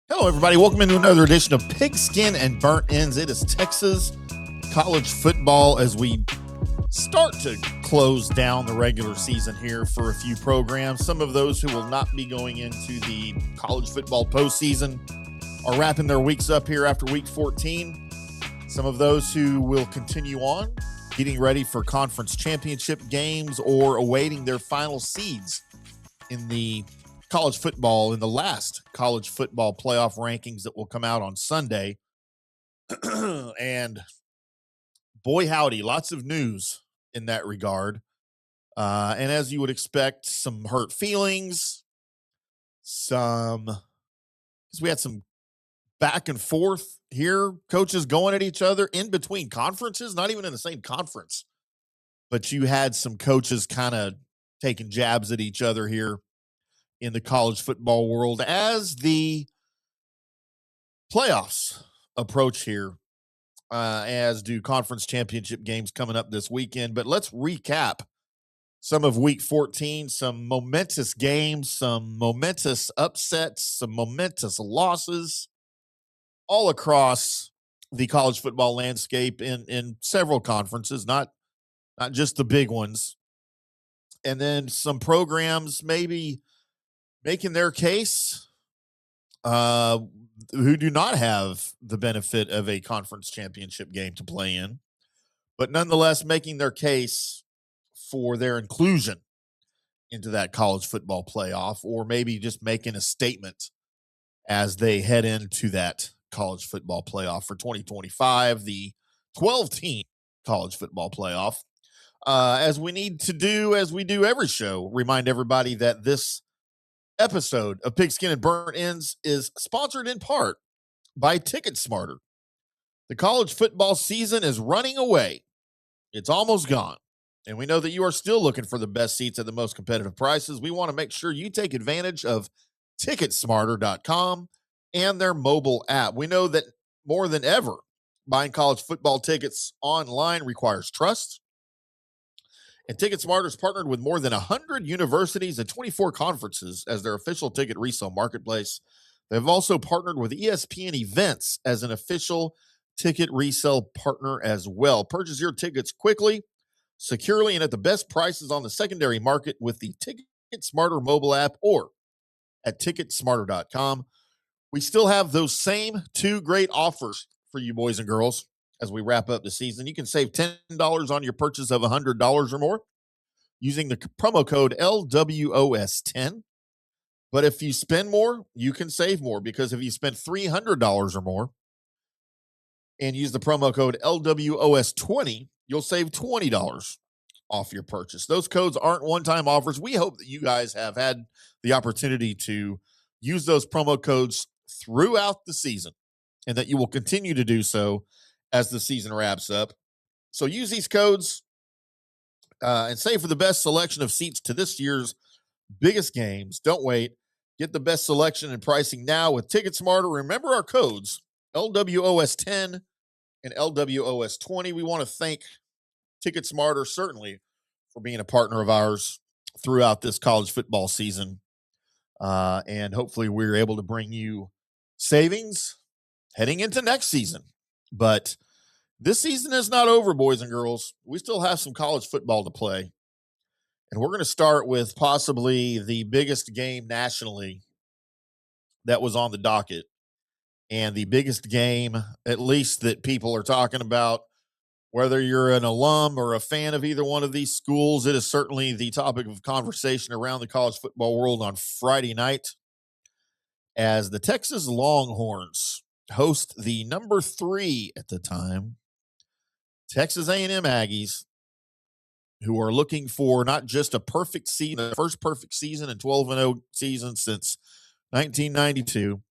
Hello, everybody. Welcome into another edition of Pigskin and Burnt Ends. It is Texas college football as we start to close down the regular season here for a few programs. Some of those who will not be going into the college football postseason are wrapping their weeks up here after week 14. Some of those who will continue on, getting ready for conference championship games or awaiting their final seeds in the college football, in the last college football playoff rankings that will come out on Sunday. And boy, howdy, lots of news in that regard. And as you would expect, some hurt feelings, because we had some back and forth here, coaches going at each other in between conferences, not even in the same conference, but you had some coaches kind of taking jabs at each other here in the college football world as the playoffs approach here, as do conference championship games coming up this weekend. But let's recap some of week 14, some momentous games, some momentous upsets, some momentous losses all across the college football landscape in several conferences, not just the big ones. And then some programs maybe making their case, who do not have the benefit of a conference championship game to play in, but nonetheless making their case for their inclusion into that college football playoff, or maybe just making a statement as they head into that college football playoff for 2025, the 12-team college football playoff. As we need to do, as we do every show, remind everybody that this episode of Pigskin and Burnt Ends is sponsored in part by Ticket Smarter. The college football season is running away. It's almost gone. And we know that you are still looking for the best seats at the most competitive prices. We want to make sure you take advantage of ticketsmarter.com and their mobile app. We know that more than ever, buying college football tickets online requires trust. And TicketSmarter is partnered with more than 100 universities and 24 conferences as their official ticket resale marketplace. They've also partnered with ESPN Events as an official ticket resale partner as well. Purchase your tickets quickly, securely, and at the best prices on the secondary market with the TicketSmarter mobile app or at ticketsmarter.com. We still have those same two great offers for you boys and girls. As we wrap up the season, you can save $10 on your purchase of $100 or more using the promo code LWOS10. But if you spend more, you can save more, because if you spend $300 or more and use the promo code LWOS20, you'll save $20 off your purchase. Those codes aren't one-time offers. We hope that you guys have had the opportunity to use those promo codes throughout the season and that you will continue to do so as the season wraps up. So use these codes and save for the best selection of seats to this year's biggest games. Don't wait. Get the best selection and pricing now with TicketSmarter. Remember our codes, LWOS10 and LWOS20. We want to thank TicketSmarter, certainly, for being a partner of ours throughout this college football season. And hopefully we're able to bring you savings heading into next season. But this season is not over, boys and girls. We still have some college football to play. And we're going to start with possibly the biggest game nationally that was on the docket. And the biggest game, at least that people are talking about, whether you're an alum or a fan of either one of these schools, it is certainly the topic of conversation around the college football world on Friday night, as the Texas Longhorns host the number 3 at the time, Texas A&M Aggies, who are looking for not just a perfect season, the first perfect season and 12-0 season since 1992,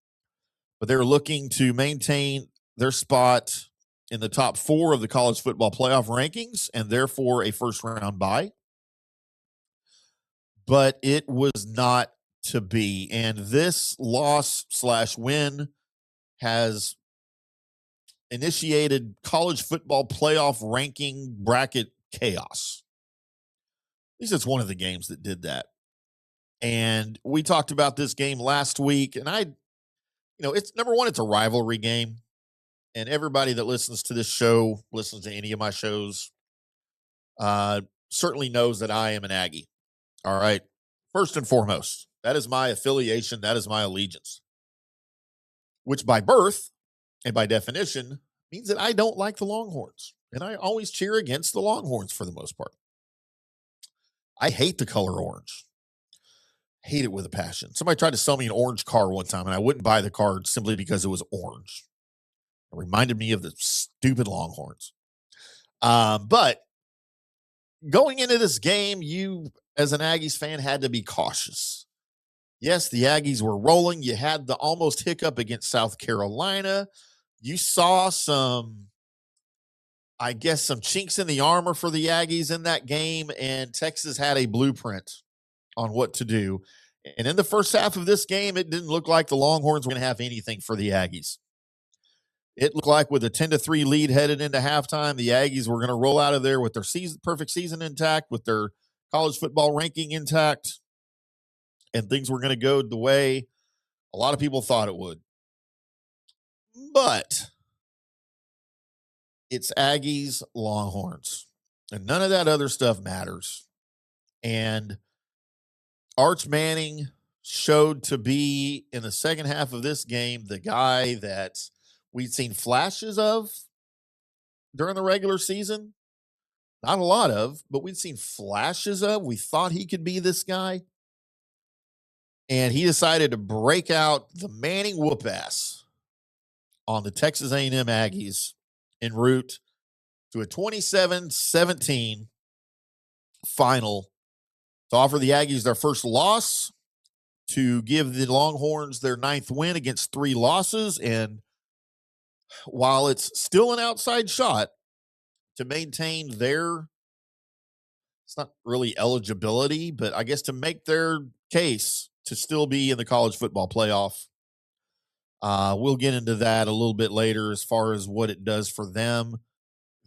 but they're looking to maintain their spot in the top 4 of the college football playoff rankings and therefore a first-round bye. But it was not to be, and this loss/win has initiated college football playoff ranking bracket chaos. At least it's one of the games that did that. And we talked about this game last week, and It's number one, it's a rivalry game. And everybody that listens to this show, listens to any of my shows, uh, certainly knows that I am an Aggie. All right. First and foremost, that is my affiliation. That is my allegiance, which by birth and by definition means that I don't like the Longhorns. And I always cheer against the Longhorns for the most part. I hate the color orange. Hate it with a passion. Somebody tried to sell me an orange car one time, and I wouldn't buy the car simply because it was orange. It reminded me of the stupid Longhorns. But going into this game, you, as an Aggies fan, had to be cautious. Yes, the Aggies were rolling. You had the almost hiccup against South Carolina. You saw some chinks in the armor for the Aggies in that game, and Texas had a blueprint on what to do. And in the first half of this game, it didn't look like the Longhorns were going to have anything for the Aggies. It looked like with a 10-3 lead headed into halftime, the Aggies were going to roll out of there with their perfect season intact, with their college football ranking intact, and things were going to go the way a lot of people thought it would. But it's Aggies, Longhorns, and none of that other stuff matters. And Arch Manning showed to be, in the second half of this game, the guy that we'd seen flashes of during the regular season. Not a lot of, but we'd seen flashes of. We thought he could be this guy. And he decided to break out the Manning whoop ass on the Texas A&M Aggies en route to a 27-17 final to offer the Aggies their first loss, to give the Longhorns their 9th win against 3 losses. And while it's still an outside shot, to maintain their, it's not really eligibility, but I guess to make their case to still be in the college football playoff. We'll get into that a little bit later as far as what it does for them.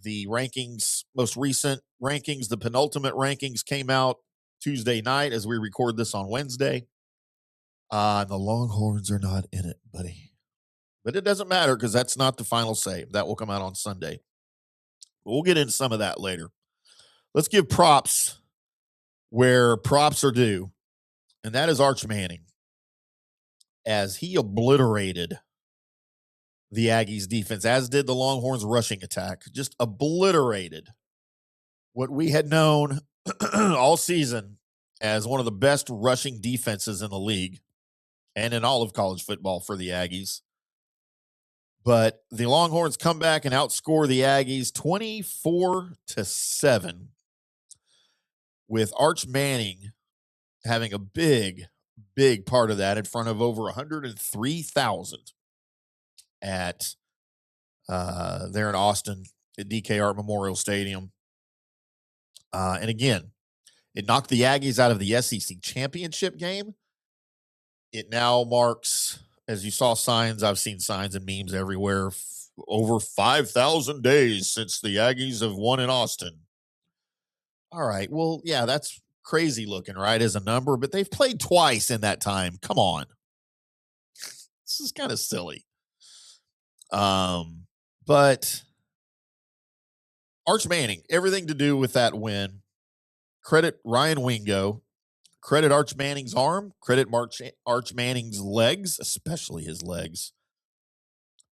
The rankings, most recent rankings, the penultimate rankings came out Tuesday night as we record this on Wednesday. The Longhorns are not in it, buddy. But it doesn't matter because that's not the final say. That will come out on Sunday. We'll get into some of that later. Let's give props where props are due, and that is Arch Manning, as he obliterated the Aggies defense, as did the Longhorns rushing attack. Just obliterated what we had known all season as one of the best rushing defenses in the league and in all of college football for the Aggies. But the Longhorns come back and outscore the Aggies 24-7, with Arch Manning having a big part of that in front of over 103,000 at there in Austin at DK Memorial Stadium. And again, it knocked the Aggies out of the SEC Championship game. It now marks, as you saw signs, I've seen signs and memes everywhere, over 5,000 days since the Aggies have won in Austin. All right, well, yeah, that's crazy looking, right, as a number, but they've played twice in that time. Come on. This is kind of silly. But Arch Manning, everything to do with that win. Credit Ryan Wingo. Credit Arch Manning's arm. Credit Arch Manning's legs, especially his legs.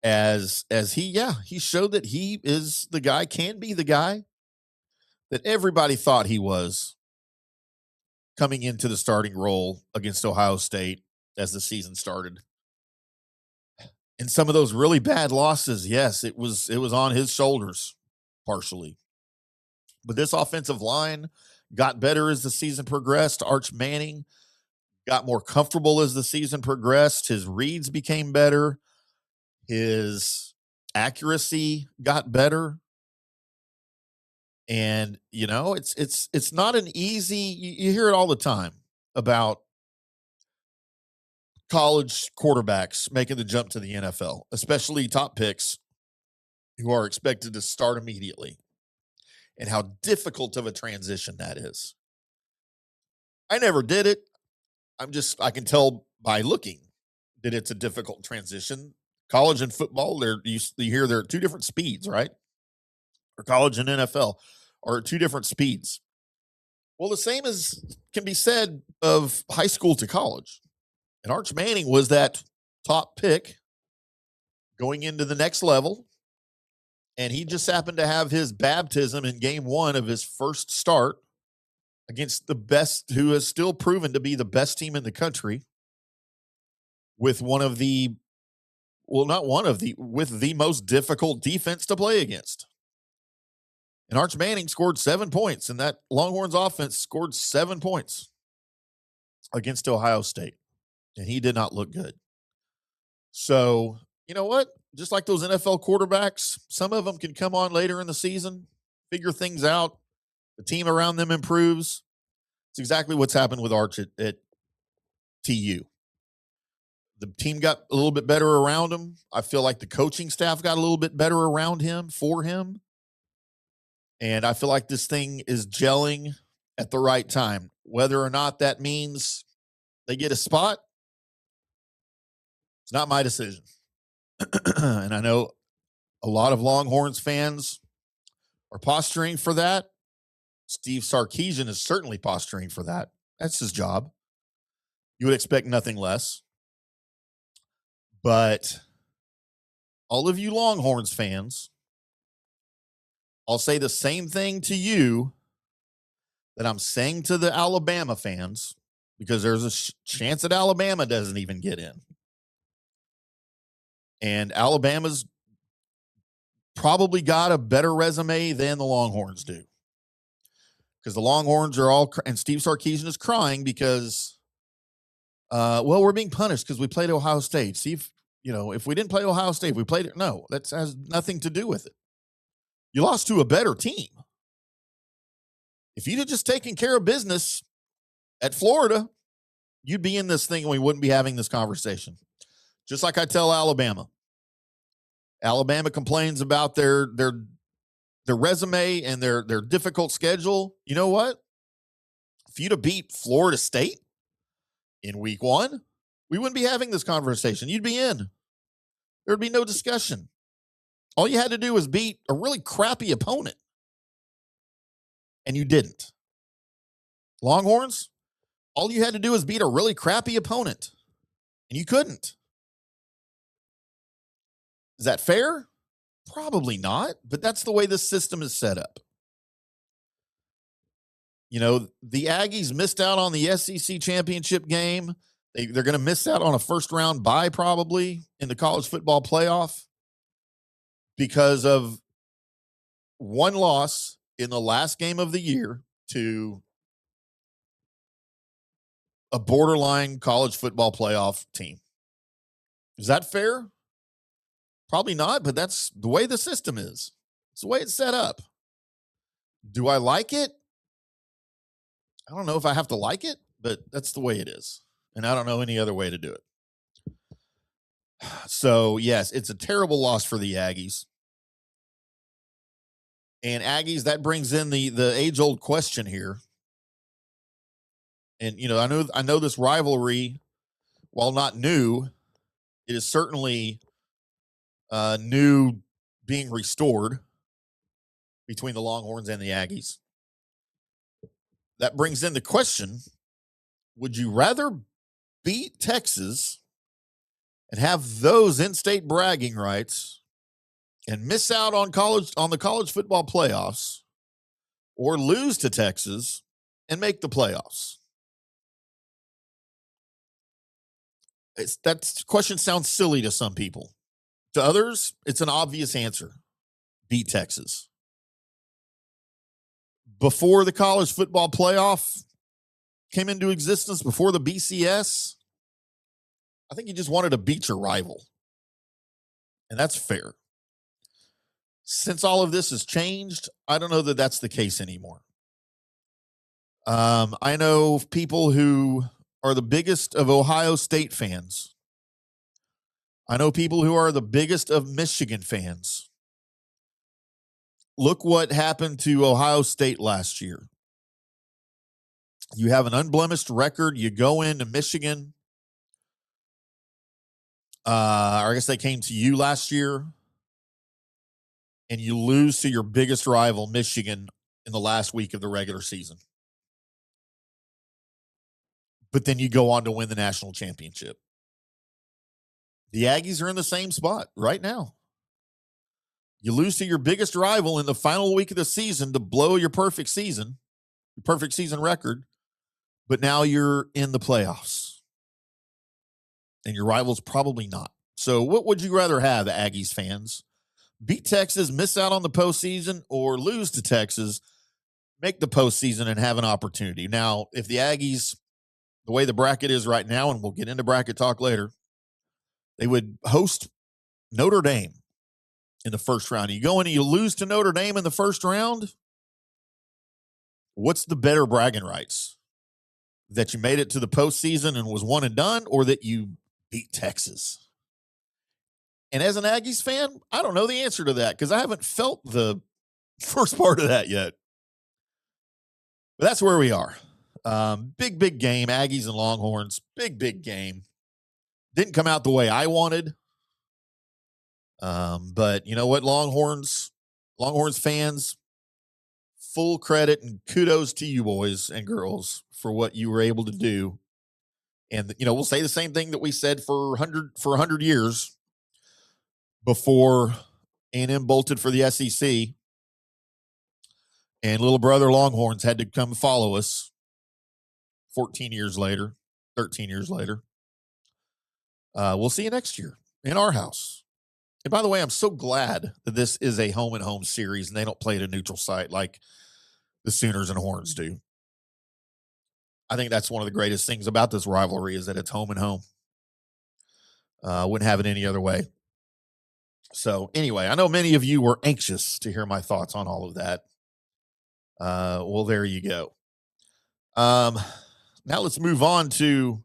As he showed that he is the guy, can be the guy that everybody thought he was coming into the starting role against Ohio State as the season started. And some of those really bad losses, yes, it was on his shoulders partially. But this offensive line got better as the season progressed. Arch Manning got more comfortable as the season progressed. His reads became better. His accuracy got better. And, it's not an easy, you hear it all the time about college quarterbacks making the jump to the NFL, especially top picks who are expected to start immediately, and how difficult of a transition that is. I never did it. I can tell by looking that it's a difficult transition. College and football, you hear they're at two different speeds, right? Or college and NFL are at two different speeds. Well, the same as can be said of high school to college. And Arch Manning was that top pick going into the next level. And he just happened to have his baptism in game one of his first start against the best, who has still proven to be the best team in the country, with one of the, well, not one of the, with the most difficult defense to play against. And Arch Manning scored 7 points, and that Longhorns offense scored 7 points against Ohio State. And he did not look good. So, you know what? Just like those NFL quarterbacks, some of them can come on later in the season, figure things out. The team around them improves. It's exactly what's happened with Arch at TU. The team got a little bit better around him. I feel like the coaching staff got a little bit better around him, for him. And I feel like this thing is gelling at the right time. Whether or not that means they get a spot, it's not my decision. And I know a lot of Longhorns fans are posturing for that. Steve Sarkisian is certainly posturing for that. That's his job. You would expect nothing less. But all of you Longhorns fans, I'll say the same thing to you that I'm saying to the Alabama fans, because there's a chance that Alabama doesn't even get in. And Alabama's probably got a better resume than the Longhorns do. Because the Longhorns are all, and Steve Sarkisian is crying because, well, we're being punished because we played Ohio State. See, if we didn't play Ohio State, we played it. No, that has nothing to do with it. You lost to a better team. If you'd have just taken care of business at Florida, you'd be in this thing and we wouldn't be having this conversation. Just like I tell Alabama. Alabama complains about their resume and their difficult schedule. You know what? If you'd have beat Florida State in week one, we wouldn't be having this conversation. You'd be in. There'd be no discussion. All you had to do was beat a really crappy opponent. And you didn't. Longhorns, all you had to do was beat a really crappy opponent. And you couldn't. Is that fair? Probably not, but that's the way this system is set up. The Aggies missed out on the SEC championship game. They're going to miss out on a first-round bye probably in the college football playoff because of one loss in the last game of the year to a borderline college football playoff team. Is that fair? Probably not, but that's the way the system is. It's the way it's set up. Do I like it? I don't know if I have to like it, but that's the way it is. And I don't know any other way to do it. So, yes, it's a terrible loss for the Aggies. And Aggies, that brings in the age-old question here. And, I know this rivalry, while not new, it is certainly new being restored between the Longhorns and the Aggies. That brings in the question, would you rather beat Texas and have those in-state bragging rights and miss out on the college football playoffs, or lose to Texas and make the playoffs? That question sounds silly to some people. To others, it's an obvious answer. Beat Texas. Before the college football playoff came into existence, before the BCS, I think you just wanted to beat your rival. And that's fair. Since all of this has changed, I don't know that that's the case anymore. I know people who are the biggest of Ohio State fans. I know people who are the biggest of Michigan fans. Look what happened to Ohio State last year. You have an unblemished record. You go into Michigan. I guess they came to you last year, and you lose to your biggest rival, Michigan, in the last week of the regular season. But then you go on to win the national championship. The Aggies are in the same spot right now. You lose to your biggest rival in the final week of the season to blow your perfect season record, but now you're in the playoffs. And your rival's probably not. So what would you rather have, Aggies fans? Beat Texas, miss out on the postseason, or lose to Texas, make the postseason, and have an opportunity? Now, if the Aggies, the way the bracket is right now, and we'll get into bracket talk later, they would host Notre Dame in the first round. You go in and you lose to Notre Dame in the first round, what's the better bragging rights? That you made it to the postseason and was one and done, or that you beat Texas? And as an Aggies fan, I don't know the answer to that because I haven't felt the first part of that yet. But that's where we are. Big game, Aggies and Longhorns. Big game. Didn't come out the way I wanted. But you know what, Longhorns fans, full credit and kudos to you boys and girls for what you were able to do. And, you know, we'll say the same thing that we said for 100 years before A&M bolted for the SEC and little brother Longhorns had to come follow us 13 years later. We'll see you next year in our house. And by the way, I'm so glad that this is a home and home series and they don't play at a neutral site like the Sooners and Horns do. I think that's one of the greatest things about this rivalry is that it's home and home. Wouldn't have it any other way. So anyway, I know many of you were anxious to hear my thoughts on all of that. Well, there you go. Now let's move on to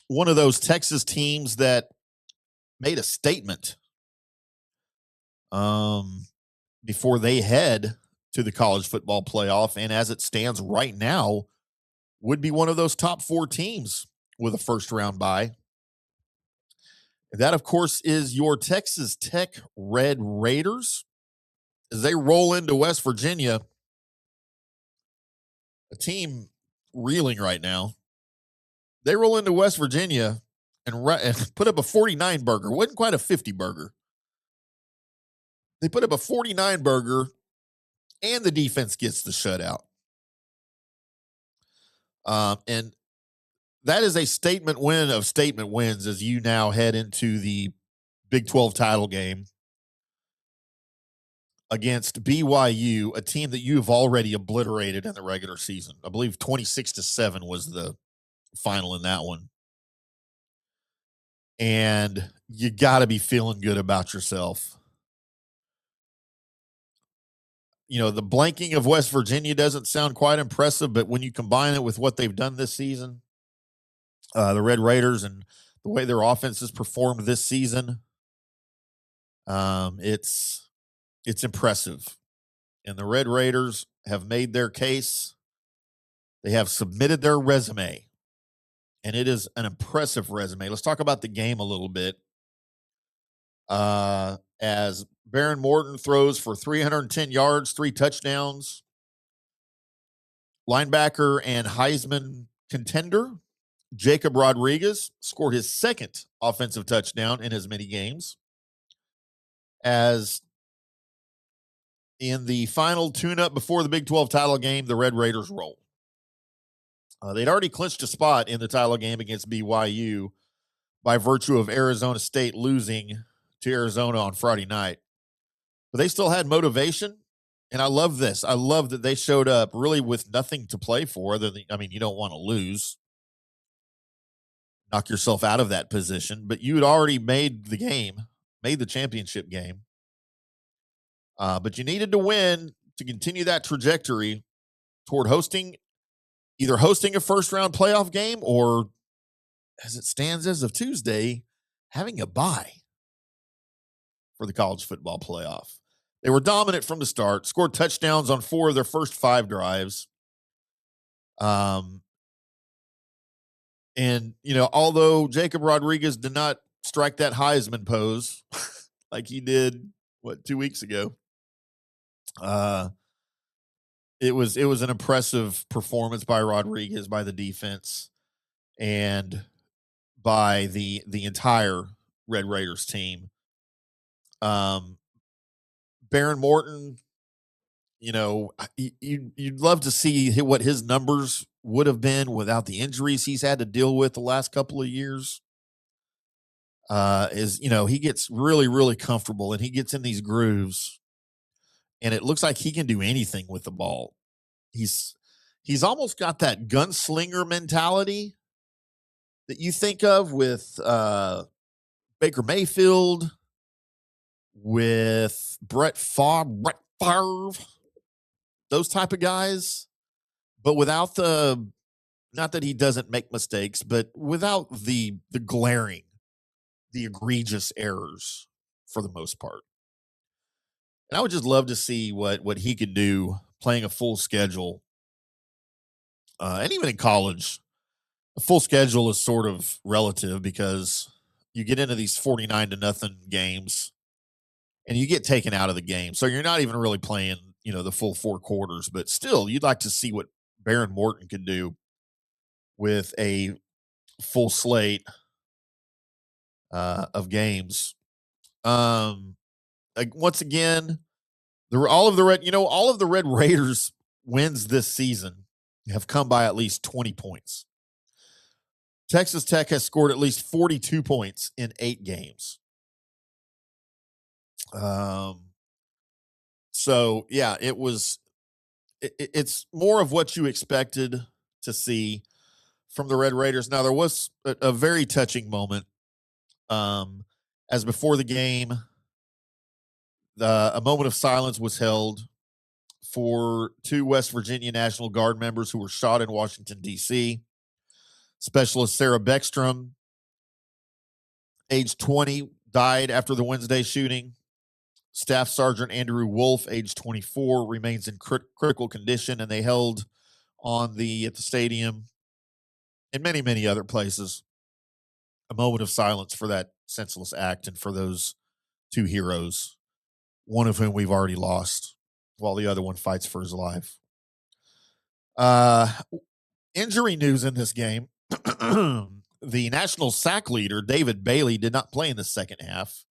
one of those Texas teams that made a statement before they head to the college football playoff. And as it stands right now, would be one of those top 4 teams with a first round bye. And that, of course, is your Texas Tech Red Raiders. As they roll into West Virginia, a team reeling right now. They roll into West Virginia and put up a 49 burger. Wasn't quite a 50 burger. They put up a 49 burger, and the defense gets the shutout. And that is a statement win of statement wins as you now head into the Big 12 title game against BYU, a team that you have already obliterated in the regular season. I believe 26-7 was the final in that one. And you got to be feeling good about yourself. You know, the blanking of West Virginia doesn't sound quite impressive, but when you combine it with what they've done this season, the Red Raiders and the way their offense has performed this season, it's impressive. And the Red Raiders have made their case. They have submitted their resume, and it is an impressive resume. Let's talk about the game a little bit. As Baron Morton throws for 310 yards, 3 touchdowns. Linebacker and Heisman contender Jacob Rodriguez scored his 2nd offensive touchdown in as many games. As in the final tune-up before the Big 12 title game, the Red Raiders roll. They'd already clinched a spot in the title game against BYU by virtue of Arizona State losing to Arizona on Friday night. But they still had motivation, and I love this. I love that they showed up really with nothing to play for other than, I mean, you don't want to lose. Knock yourself out of that position, but you had already made the game, made the championship game. But you needed to win to continue that trajectory toward either hosting a first-round playoff game or, as it stands as of Tuesday, having a bye for the college football playoff. They were dominant from the start, scored touchdowns on 4 of their first 5 drives. And, you know, although Jacob Rodriguez did not strike that Heisman pose like he did, 2 weeks ago. It was an impressive performance by Rodriguez, by the defense, and by the entire Red Raiders team. Baron Morton, you'd love to see what his numbers would have been without the injuries he's had to deal with the last couple of years. He gets really, really comfortable and he gets in these grooves, and it looks like he can do anything with the ball. He's almost got that gunslinger mentality that you think of with Baker Mayfield, with Brett Favre, those type of guys, but without not that he doesn't make mistakes, but without the glaring, the egregious errors for the most part. And I would just love to see what he could do playing a full schedule. And even in college, a full schedule is sort of relative because you get into these 49-0 games and you get taken out of the game. So you're not even really playing, the full 4 quarters, but still you'd like to see what Baron Morton could do with a full slate of games. Once again, all of the Red Raiders wins this season have come by at least 20 points. Texas Tech has scored at least 42 points in 8 games. So yeah, it's more of what you expected to see from the Red Raiders. Now there was a very touching moment, as before the game, a moment of silence was held for 2 West Virginia National Guard members who were shot in Washington, D.C. Specialist Sarah Beckstrom, age 20, died after the Wednesday shooting. Staff Sergeant Andrew Wolf, age 24, remains in critical condition, and they held at the stadium and many, many other places a moment of silence for that senseless act and for those 2 heroes, one of whom we've already lost, while the other one fights for his life. Injury news in this game. The national sack leader, David Bailey, did not play in the second half.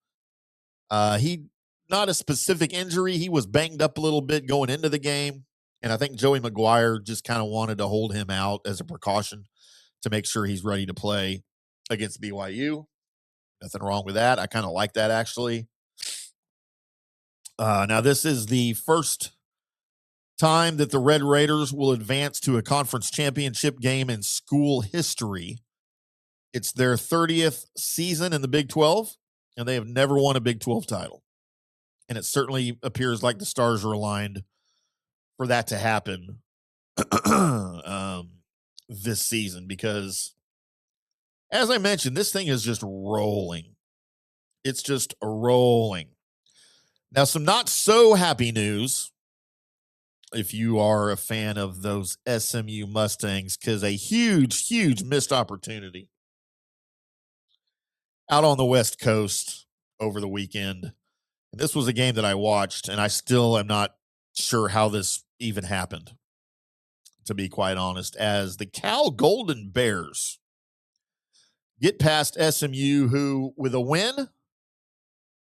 He not a specific injury. He was banged up a little bit going into the game, and I think Joey McGuire just kind of wanted to hold him out as a precaution to make sure he's ready to play against BYU. Nothing wrong with that. I kind of like that, actually. Now, this is the first time that the Red Raiders will advance to a conference championship game in school history. It's their 30th season in the Big 12, and they have never won a Big 12 title. And it certainly appears like the stars are aligned for that to happen this season because, as I mentioned, this thing is just rolling. It's just rolling. Now, some not so happy news if you are a fan of those SMU Mustangs, because a huge, huge missed opportunity out on the West Coast over the weekend. And this was a game that I watched, and I still am not sure how this even happened, to be quite honest, as the Cal Golden Bears get past SMU, who, with a win,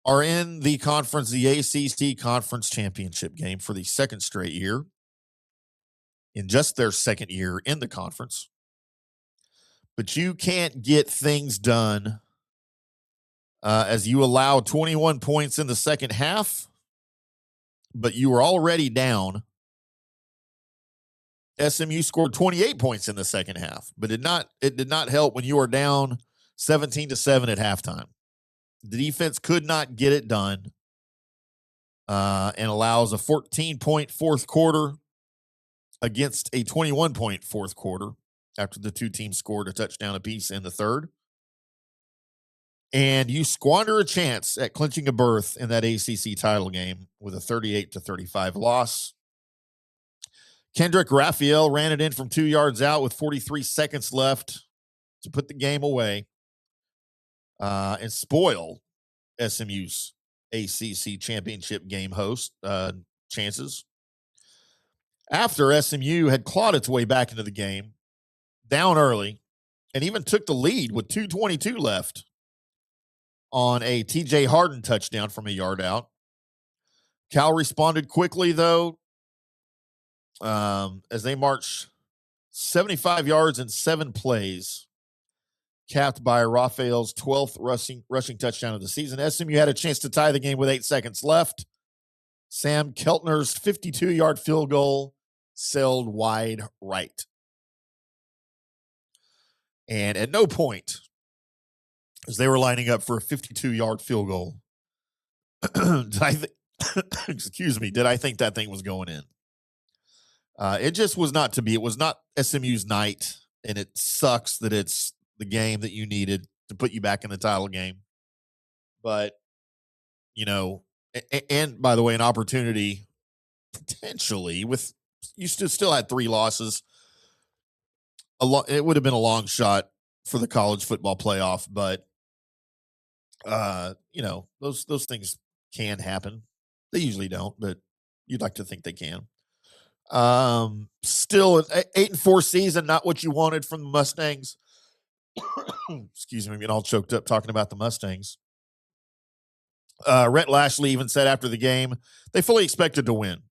are in the ACC Conference Championship game for the second straight year, in just their second year in the conference. But you can't get things done as you allow 21 points in the second half, but you were already down. SMU scored 28 points in the second half, but it did not help when you were down 17-7 at halftime. The defense could not get it done, and allows a 14-point fourth quarter against a 21-point fourth quarter after the 2 teams scored a touchdown apiece in the third. And you squander a chance at clinching a berth in that ACC title game with a 38-35 loss. Kendrick Raphael ran it in from 2 yards out with 43 seconds left to put the game away. and spoil SMU's ACC Championship game host chances. After SMU had clawed its way back into the game, down early, and even took the lead with 2:22 left on a TJ Harden touchdown from a yard out. Cal responded quickly, though, as they marched 75 yards in 7 plays, capped by Raphael's 12th rushing touchdown of the season. SMU had a chance to tie the game with 8 seconds left. Sam Keltner's 52-yard field goal sailed wide right. And at no point, as they were lining up for a 52-yard field goal, did I think that thing was going in? It just was not to be. It was not SMU's night, and it sucks that it's the game that you needed to put you back in the title game. But, and by the way, an opportunity potentially with you still had 3 losses. It would have been a long shot for the college football playoff, but those things can happen. They usually don't, but you'd like to think they can. Still an 8-4 season, not what you wanted from the Mustangs. Excuse me, I'm getting all choked up talking about the Mustangs. Rhett Lashley even said after the game they fully expected to win.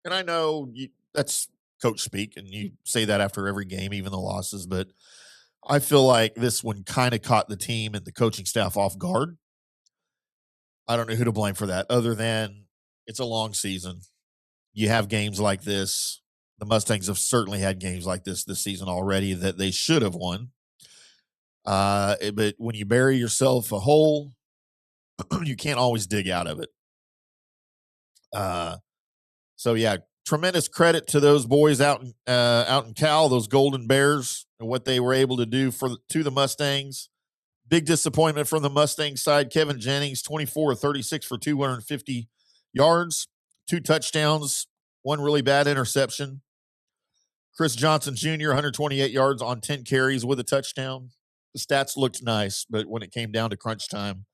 And I know that's coach speak, and you say that after every game, even the losses, but I feel like this one kind of caught the team and the coaching staff off guard. I don't know who to blame for that, other than it's a long season. You have games like this. The Mustangs have certainly had games like this season already that they should have won. But when you bury yourself a hole, you can't always dig out of it. So yeah, tremendous credit to those boys out in Cal, those Golden Bears, and what they were able to do to the Mustangs. Big disappointment from the Mustang side. Kevin Jennings, 24 of 36 for 250 yards, 2 touchdowns, 1 really bad interception. Chris Johnson Jr., 128 yards on 10 carries with a touchdown. The stats looked nice, but when it came down to crunch time,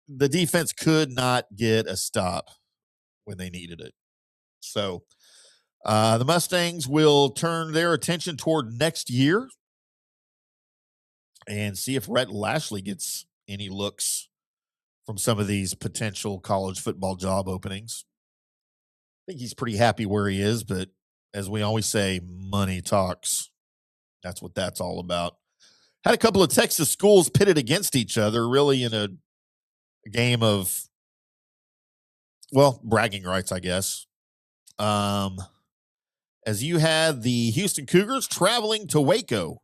the defense could not get a stop when they needed it. So the Mustangs will turn their attention toward next year and see if Rhett Lashley gets any looks from some of these potential college football job openings. I think he's pretty happy where he is, but as we always say, money talks. That's what that's all about. Had a couple of Texas schools pitted against each other, really in a game of, bragging rights, I guess. As you had the Houston Cougars traveling to Waco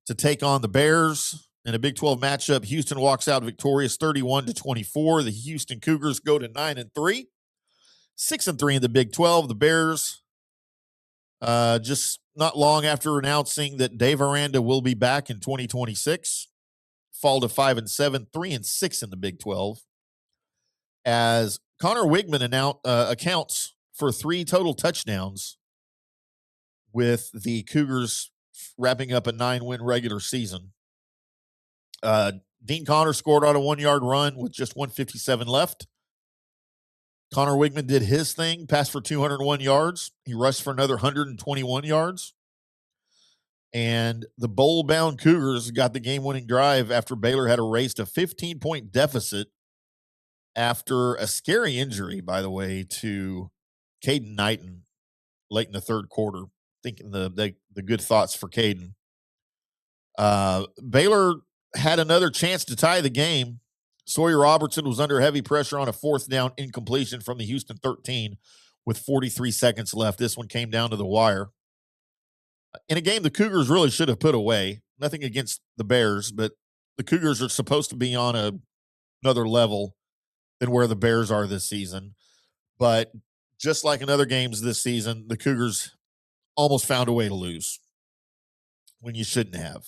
to take on the Bears in a Big 12 matchup. Houston walks out victorious 31-24. The Houston Cougars go to 9-3, 6-3 in the Big 12. The Bears, just not long after announcing that Dave Aranda will be back in 2026, fall to 5-7, 3-6 in the Big 12. As Connor Wigman accounts for 3 total touchdowns, with the Cougars wrapping up a 9-win regular season. Dean Connor scored on a 1-yard run with just 1:57 left. Connor Wigman did his thing, passed for 201 yards. He rushed for another 121 yards. And the bowl-bound Cougars got the game-winning drive after Baylor had erased a 15-point deficit after a scary injury, by the way, to Caden Knighton late in the third quarter. Thinking the good thoughts for Caden. Baylor had another chance to tie the game. Sawyer Robertson was under heavy pressure on a 4th down incompletion from the Houston 13 with 43 seconds left. This one came down to the wire. In a game the Cougars really should have put away. Nothing against the Bears, but the Cougars are supposed to be on another level than where the Bears are this season. But just like in other games this season, the Cougars almost found a way to lose when you shouldn't have.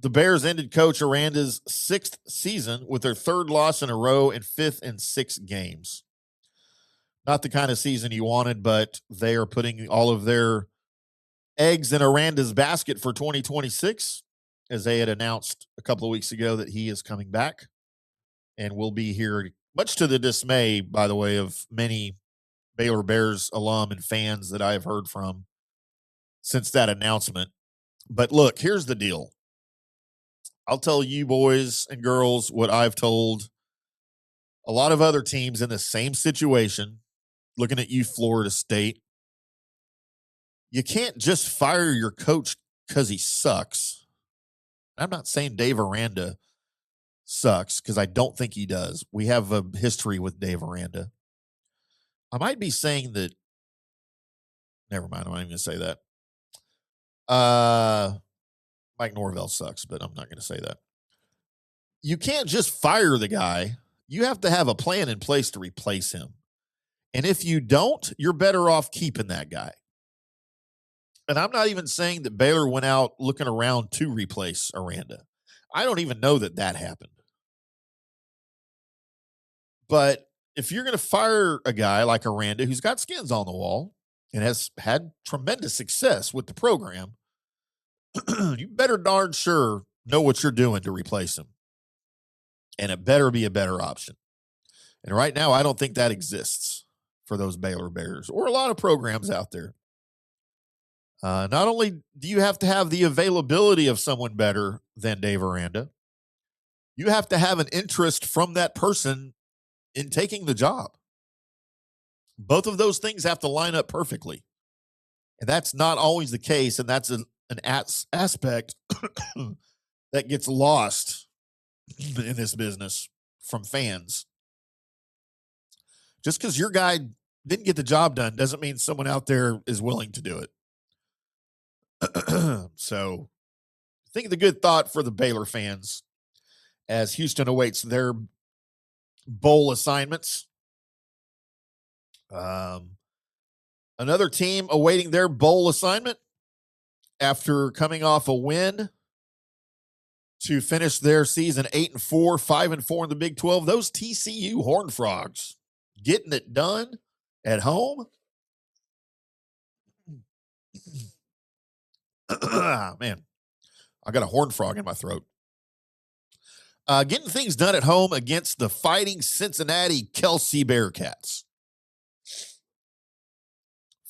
The Bears ended Coach Aranda's 6th season with their 3rd loss in a row and 5th in 6 games. Not the kind of season you wanted, but they are putting all of their eggs in Aranda's basket for 2026, as they had announced a couple of weeks ago that he is coming back and will be here, much to the dismay, by the way, of many Baylor Bears alum and fans that I have heard from since that announcement. But look, here's the deal. I'll tell you boys and girls what I've told a lot of other teams in the same situation, looking at you, Florida State. You can't just fire your coach because he sucks. I'm not saying Dave Aranda sucks, because I don't think he does. We have a history with Dave Aranda. I might be saying that. Never mind. I'm not even going to say that. Mike Norvell sucks, but I'm not going to say that. You can't just fire the guy. You have to have a plan in place to replace him. And if you don't, you're better off keeping that guy. And I'm not even saying that Baylor went out looking around to replace Aranda. I don't even know that happened. But if you're going to fire a guy like Aranda, who's got skins on the wall and has had tremendous success with the program, you better darn sure know what you're doing to replace him. And it better be a better option. And right now, I don't think that exists for those Baylor Bears or a lot of programs out there. Not only do you have to have the availability of someone better than Dave Aranda, you have to have an interest from that person in taking the job. Both of those things have to line up perfectly. And that's not always the case. And that's an aspect that gets lost in this business from fans. Just because your guy didn't get the job done doesn't mean someone out there is willing to do it. So think of the good thought for the Baylor fans as Houston awaits their bowl assignments. Another team awaiting their bowl assignment after coming off a win to finish their season 8-4, 5-4 in the Big 12. Those TCU Horned Frogs getting it done at home. Man, I got a horned frog in my throat. Getting things done at home against the Fighting Cincinnati Kelsey Bearcats.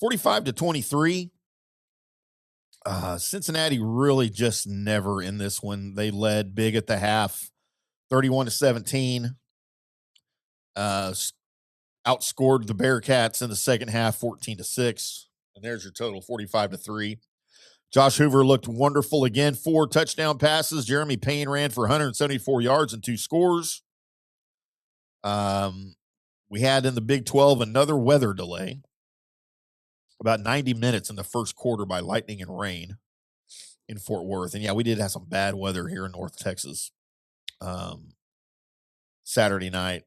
45-23. Cincinnati really just never in this one. They led big at the half, 31-17. Outscored the Bearcats in the second half, 14-6. And there's your total, 45-3. Josh Hoover looked wonderful again. 4 touchdown passes. Jeremy Payne ran for 174 yards and 2 scores. We had in the Big 12 another weather delay. About 90 minutes in the first quarter by lightning and rain in Fort Worth. And yeah, we did have some bad weather here in North Texas Saturday night.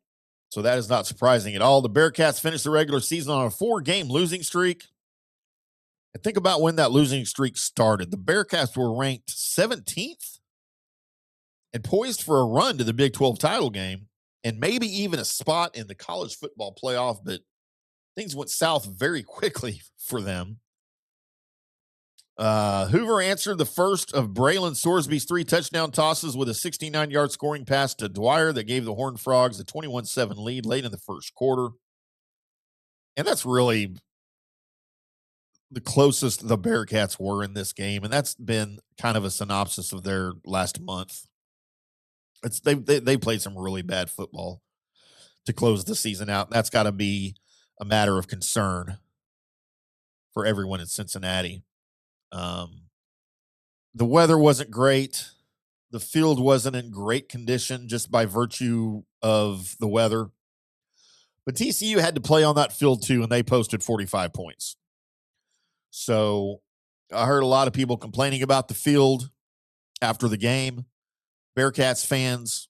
So that is not surprising at all. The Bearcats finished the regular season on a 4-game losing streak. And think about when that losing streak started. The Bearcats were ranked 17th and poised for a run to the Big 12 title game and maybe even a spot in the college football playoff, but things went south very quickly for them. Hoover answered the first of Braylon Sorsby's 3 touchdown tosses with a 69-yard scoring pass to Dwyer that gave the Horned Frogs a 21-7 lead late in the first quarter. And that's really the closest the Bearcats were in this game, and that's been kind of a synopsis of their last month. They played some really bad football to close the season out. That's got to be a matter of concern for everyone in Cincinnati. The weather wasn't great. The field wasn't in great condition just by virtue of the weather. But TCU had to play on that field too, and they posted 45 points. So I heard a lot of people complaining about the field after the game, Bearcats fans,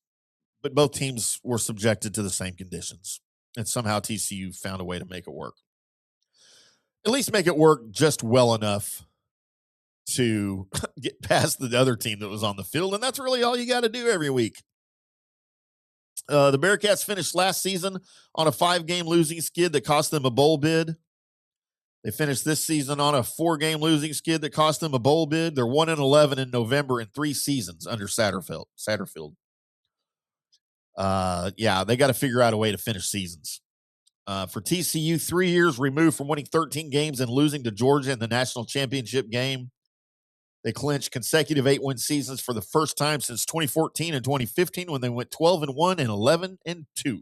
but both teams were subjected to the same conditions. And somehow TCU found a way to make it work. At least make it work just well enough to get past the other team that was on the field. And that's really all you got to do every week. The Bearcats finished last season on a 5-game losing skid that cost them a bowl bid. They finished this season on a 4-game losing skid that cost them a bowl bid. They're 1-11 in November in 3 seasons under Satterfield. Yeah, they got to figure out a way to finish seasons. For TCU, 3 years removed from winning 13 games and losing to Georgia in the national championship game. They clinched consecutive 8-win seasons for the first time since 2014 and 2015 when they went 12-1 and 11-2.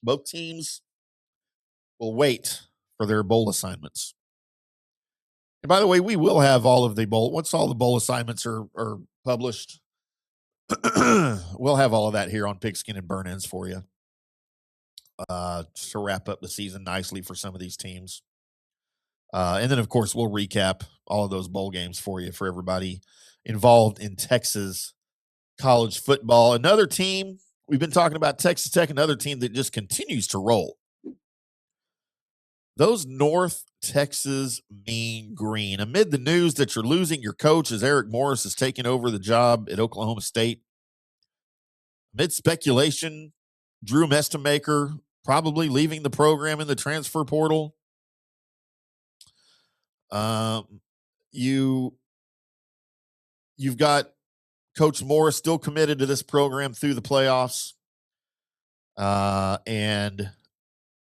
Both teams will wait for their bowl assignments. And by the way, we will have all of the bowl. Once all the bowl assignments are published, we'll have all of that here on Pigskin and Burn-Ins for you to wrap up the season nicely for some of these teams. And then, of course, we'll recap all of those bowl games for you, for everybody involved in Texas college football. Another team, we've been talking about Texas Tech, another team that just continues to roll. Those North Texas Mean Green. Amid the news that you're losing your coach as Eric Morris is taking over the job at Oklahoma State, amid speculation, Drew Mestemaker probably leaving the program in the transfer portal. You've got Coach Morris still committed to this program through the playoffs. And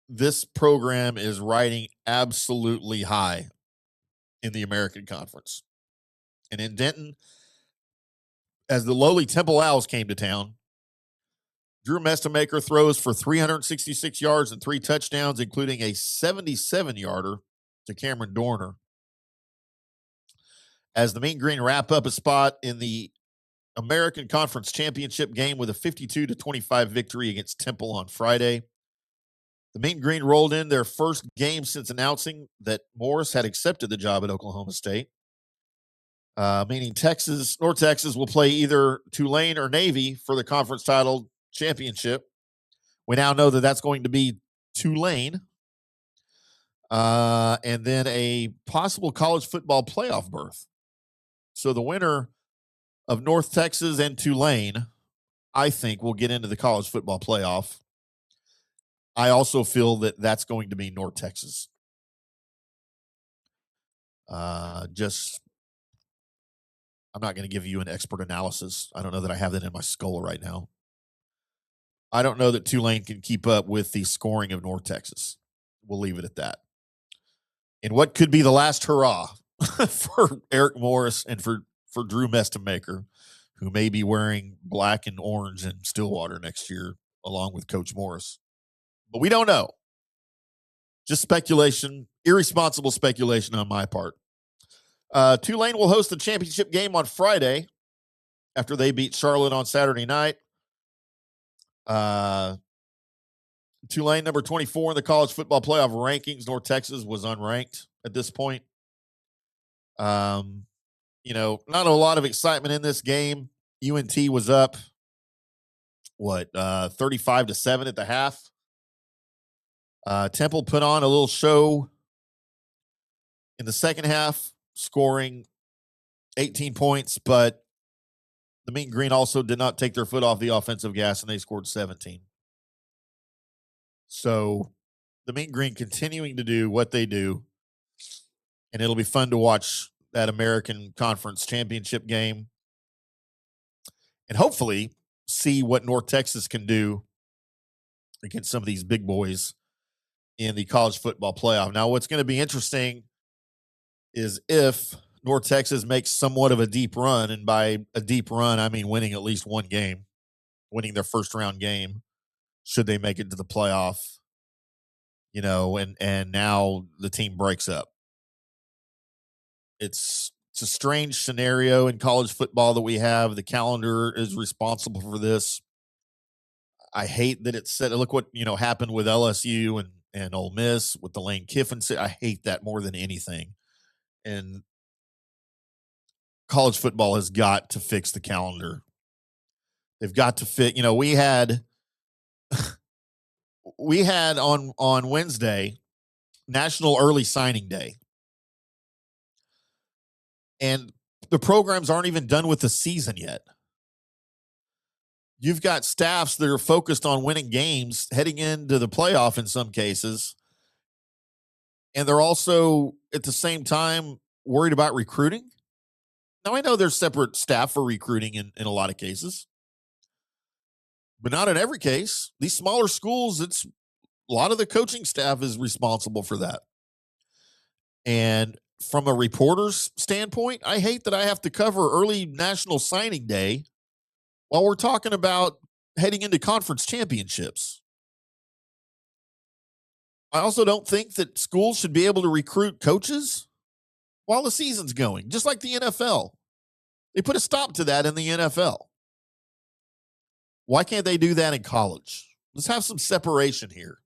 this program is riding absolutely high in the American Conference. And in Denton, as the lowly Temple Owls came to town, Drew Mestemaker throws for 366 yards and 3 touchdowns, including a 77-yarder to Cameron Dorner. As the Mean Green wrap up a spot in the American Conference Championship game with a 52-25 victory against Temple on Friday. The Mean Green rolled in their first game since announcing that Morris had accepted the job at Oklahoma State, meaning North Texas will play either Tulane or Navy for the conference title championship. We now know that that's going to be Tulane, and then a possible college football playoff berth. So the winner of North Texas and Tulane, I think, will get into the college football playoff. I also feel that that's going to be North Texas. I'm not going to give you an expert analysis. I don't know that I have that in my skull right now. I don't know that Tulane can keep up with the scoring of North Texas. We'll leave it at that. And what could be the last hurrah for Eric Morris and for Drew Mestemaker, who may be wearing black and orange in Stillwater next year, along with Coach Morris. But we don't know. Just speculation, irresponsible speculation on my part. Tulane will host the championship game on Friday after they beat Charlotte on Saturday night. Tulane, number 24 in the college football playoff rankings. North Texas was unranked at this point. Not a lot of excitement in this game. UNT was up, 35-7 at the half. Temple put on a little show in the second half, scoring 18 points, but the Mean Green also did not take their foot off the offensive gas, and they scored 17. So the Mean Green continuing to do what they do, and it'll be fun to watch that American Conference Championship game and hopefully see what North Texas can do against some of these big boys in the college football playoff. Now, what's going to be interesting is if North Texas makes somewhat of a deep run, and by a deep run, I mean winning at least one game, winning their first round game, should they make it to the playoff, and now the team breaks up. It's a strange scenario in college football that we have. The calendar is responsible for this. I hate that it's set. Look what, happened with LSU and Ole Miss with the Lane Kiffin. I hate that more than anything. And college football has got to fix the calendar. They've got to fit. We had on Wednesday National Early Signing Day. And the programs aren't even done with the season yet. You've got staffs that are focused on winning games heading into the playoff in some cases. And they're also, at the same time, worried about recruiting. Now, I know there's separate staff for recruiting in a lot of cases, but not in every case. These smaller schools, it's a lot of the coaching staff is responsible for that. And from a reporter's standpoint, I hate that I have to cover early National Signing Day while we're talking about heading into conference championships. I also don't think that schools should be able to recruit coaches while the season's going, just like the NFL. They put a stop to that in the NFL. Why can't they do that in college? Let's have some separation here.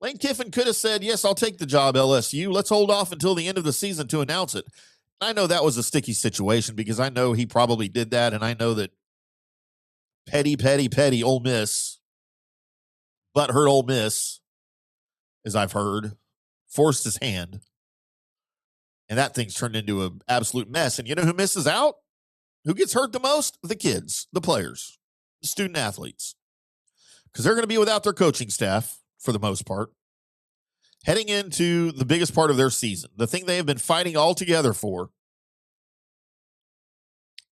Lane Kiffin could have said, yes, I'll take the job, LSU. Let's hold off until the end of the season to announce it. I know that was a sticky situation because I know he probably did that, and I know that petty Ole Miss, butthurt Ole Miss, as I've heard, forced his hand. And that thing's turned into an absolute mess. And you know who misses out? Who gets hurt the most? The kids, the players, the student athletes. Because they're going to be without their coaching staff for the most part, heading into the biggest part of their season, the thing they have been fighting all together for.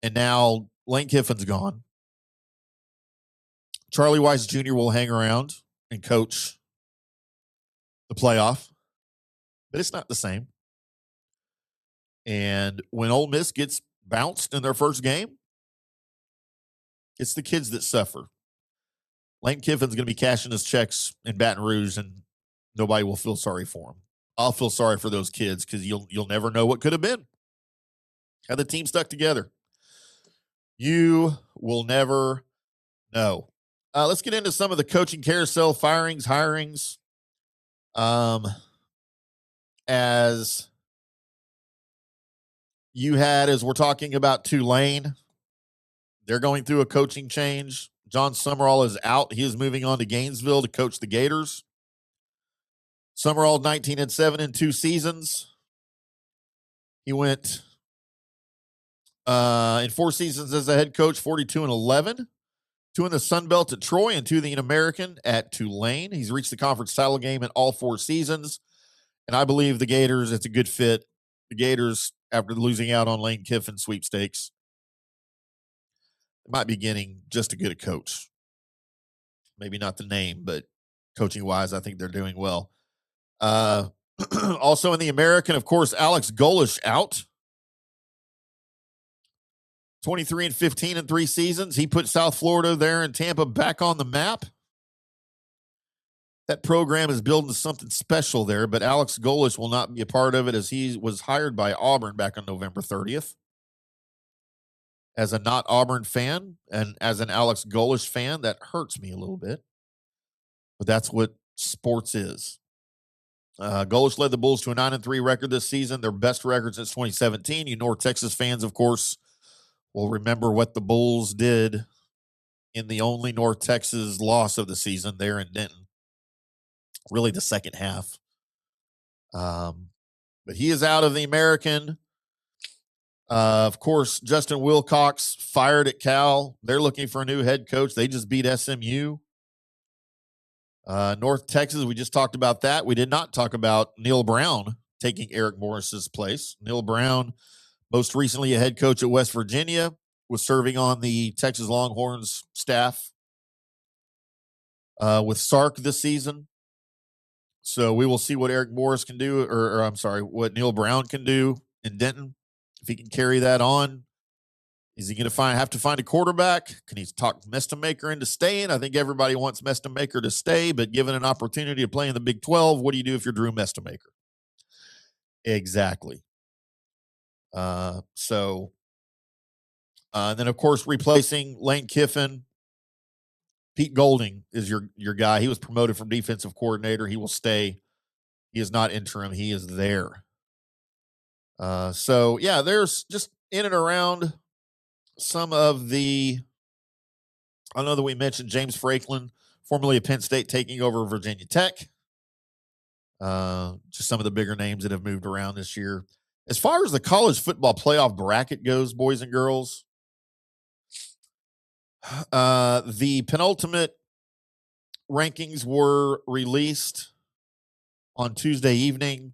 And now Lane Kiffin's gone. Charlie Weiss Jr. will hang around and coach the playoff, but it's not the same. And when Ole Miss gets bounced in their first game, it's the kids that suffer. Lane Kiffin's going to be cashing his checks in Baton Rouge, and nobody will feel sorry for him. I'll feel sorry for those kids because you'll never know what could have been had the team stuck together. You will never know. Let's get into some of the coaching carousel firings, hirings. As you had, as we're talking about Tulane, they're going through a coaching change. John Summerall is out. He is moving on to Gainesville to coach the Gators. Summerall, 19-7 in 2 seasons. He went in 4 seasons as a head coach, 42-11. 2 in the Sun Belt at Troy and 2 in the American at Tulane. He's reached the conference title game in all 4 seasons. And I believe the Gators, it's a good fit. The Gators, after losing out on Lane Kiffin sweepstakes, might be getting just as good a coach. Maybe not the name, but coaching-wise, I think they're doing well. Also in the American, of course, Alex Golesh out. 23-15 in 3 seasons. He put South Florida there and Tampa back on the map. That program is building something special there, but Alex Golesh will not be a part of it as he was hired by Auburn back on November 30th. As a not Auburn fan and as an Alex Golesh fan, that hurts me a little bit. But that's what sports is. Golesh led the Bulls to a 9-3 record this season, their best record since 2017. You North Texas fans, of course, will remember what the Bulls did in the only North Texas loss of the season there in Denton. Really the second half. But he is out of the American. Of course, Justin Wilcox fired at Cal. They're looking for a new head coach. They just beat SMU. North Texas, we just talked about that. We did not talk about Neil Brown taking Eric Morris's place. Neil Brown, most recently a head coach at West Virginia, was serving on the Texas Longhorns staff with Sark this season. So we will see what Eric Morris can do, or I'm sorry, what Neil Brown can do in Denton. If he can carry that on, is he going to have to find a quarterback? Can he talk Mestamaker into staying? I think everybody wants Mestamaker to stay, but given an opportunity to play in the Big 12, what do you do if you're Drew Mestamaker? Exactly. And then, of course, replacing Lane Kiffin, Pete Golding is your guy. He was promoted from defensive coordinator. He will stay. He is not interim. He is there. There's just in and around some of the, I know that we mentioned James Franklin, formerly of Penn State, taking over Virginia Tech. Just some of the bigger names that have moved around this year. As far as the college football playoff bracket goes, boys and girls, the penultimate rankings were released on Tuesday evening.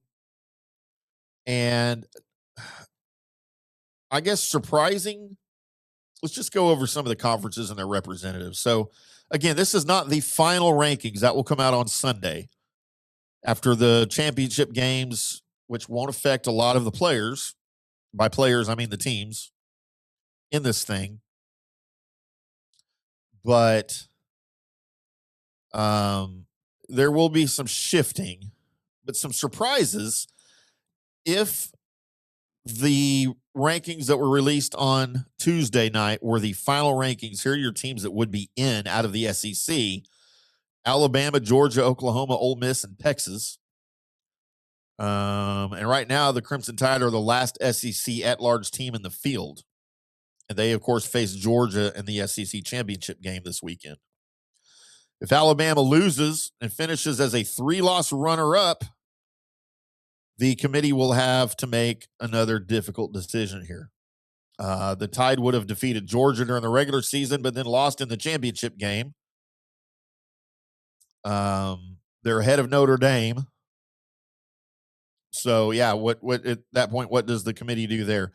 And I guess surprising, let's just go over some of the conferences and their representatives. So, again, this is not the final rankings. That will come out on Sunday after the championship games, which won't affect a lot of the players. By players, I mean the teams in this thing. But there will be some shifting, but some surprises if the rankings that were released on Tuesday night were the final rankings. Here are your teams that would be in out of the SEC: Alabama, Georgia, Oklahoma, Ole Miss, and Texas. And right now, the Crimson Tide are the last SEC at-large team in the field. And they, of course, face Georgia in the SEC Championship game this weekend. If Alabama loses and finishes as a 3-loss runner-up, the committee will have to make another difficult decision here. The Tide would have defeated Georgia during the regular season, but then lost in the championship game. They're ahead of Notre Dame. So, yeah, what at that point, what does the committee do there?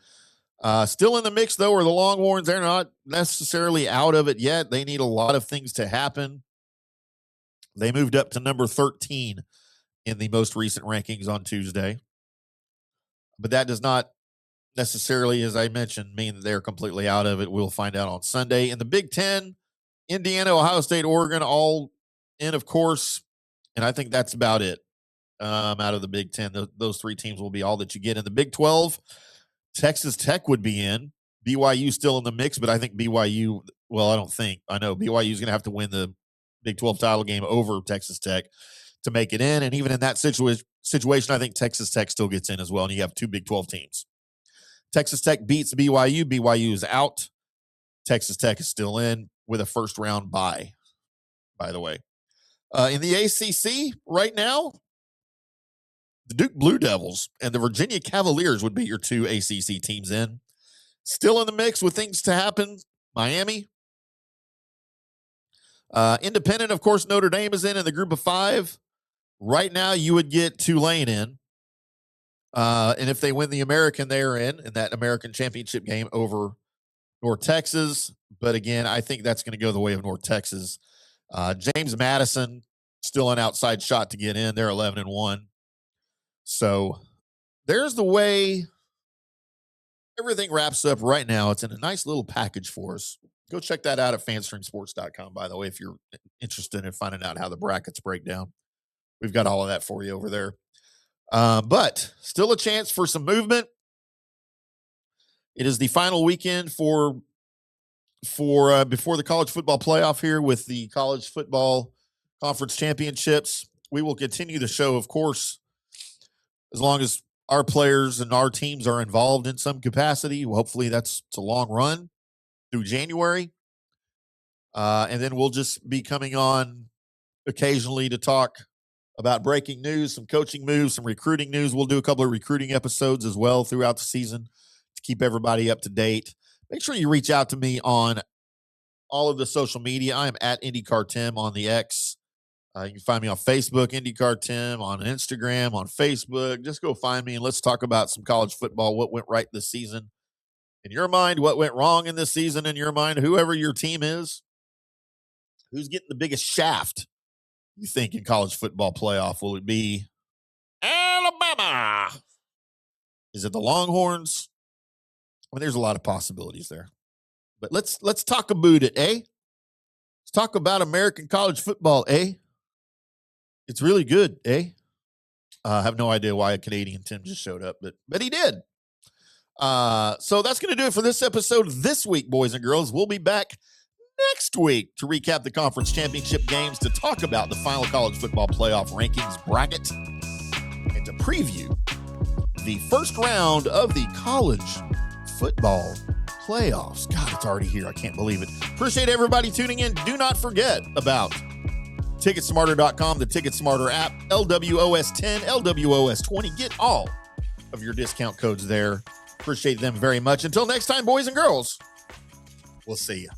Still in the mix, though, are the Longhorns. They're not necessarily out of it yet. They need a lot of things to happen. They moved up to number 13 in the most recent rankings on Tuesday. But that does not necessarily, as I mentioned, mean that they're completely out of it. We'll find out on Sunday. In the Big Ten, Indiana, Ohio State, Oregon, all in, of course. And I think that's about it out of the Big Ten. Those three teams will be all that you get. In the Big 12, Texas Tech would be in. BYU still in the mix, but I think BYU, well, I don't think. I know BYU is going to have to win the Big 12 title game over Texas Tech to make it in. And even in that situation, I think Texas Tech still gets in as well. And you have two Big 12 teams. Texas Tech beats BYU. BYU is out. Texas Tech is still in with a first-round bye, by the way. In the ACC right now, the Duke Blue Devils and the Virginia Cavaliers would be your two ACC teams in. Still in the mix with things to happen, Miami. Independent, of course, Notre Dame is in the group of 5. Right now, you would get Tulane in. And if they win the American, they're in that American championship game over North Texas. But again, I think that's going to go the way of North Texas. James Madison, still an outside shot to get in. They're 11-1. So there's the way everything wraps up right now. It's in a nice little package for us. Go check that out at fanstreamsports.com, by the way, if you're interested in finding out how the brackets break down. We've got all of that for you over there. But still a chance for some movement. It is the final weekend for before the college football playoff here with the college football conference championships. We will continue the show, of course, as long as our players and our teams are involved in some capacity. Hopefully it's a long run through January. And then we'll just be coming on occasionally to talk about breaking news, some coaching moves, some recruiting news. We'll do a couple of recruiting episodes as well throughout the season to keep everybody up to date. Make sure you reach out to me on all of the social media. I am at IndyCarTim on the X. You can find me on Facebook, IndyCarTim, on Instagram, on Facebook. Just go find me and let's talk about some college football, what went right this season in your mind, what went wrong in this season in your mind, whoever your team is, who's getting the biggest shaft, you think, in college football playoff. Will it be Alabama? Is it the Longhorns? I mean, there's a lot of possibilities there. But let's talk about it, eh? Let's talk about American college football, eh? It's really good, eh? I have no idea why a Canadian Tim just showed up, but he did. So that's going to do it for this episode this week, boys and girls. We'll be back next week to recap the conference championship games, to talk about the final college football playoff rankings bracket, and to preview the first round of the college football playoffs. God, it's already here. I can't believe it. Appreciate everybody tuning in. Do not forget about TicketSmarter.com, the TicketSmarter app, LWOS10, LWOS20. Get all of your discount codes there. Appreciate them very much. Until next time, boys and girls, we'll see you.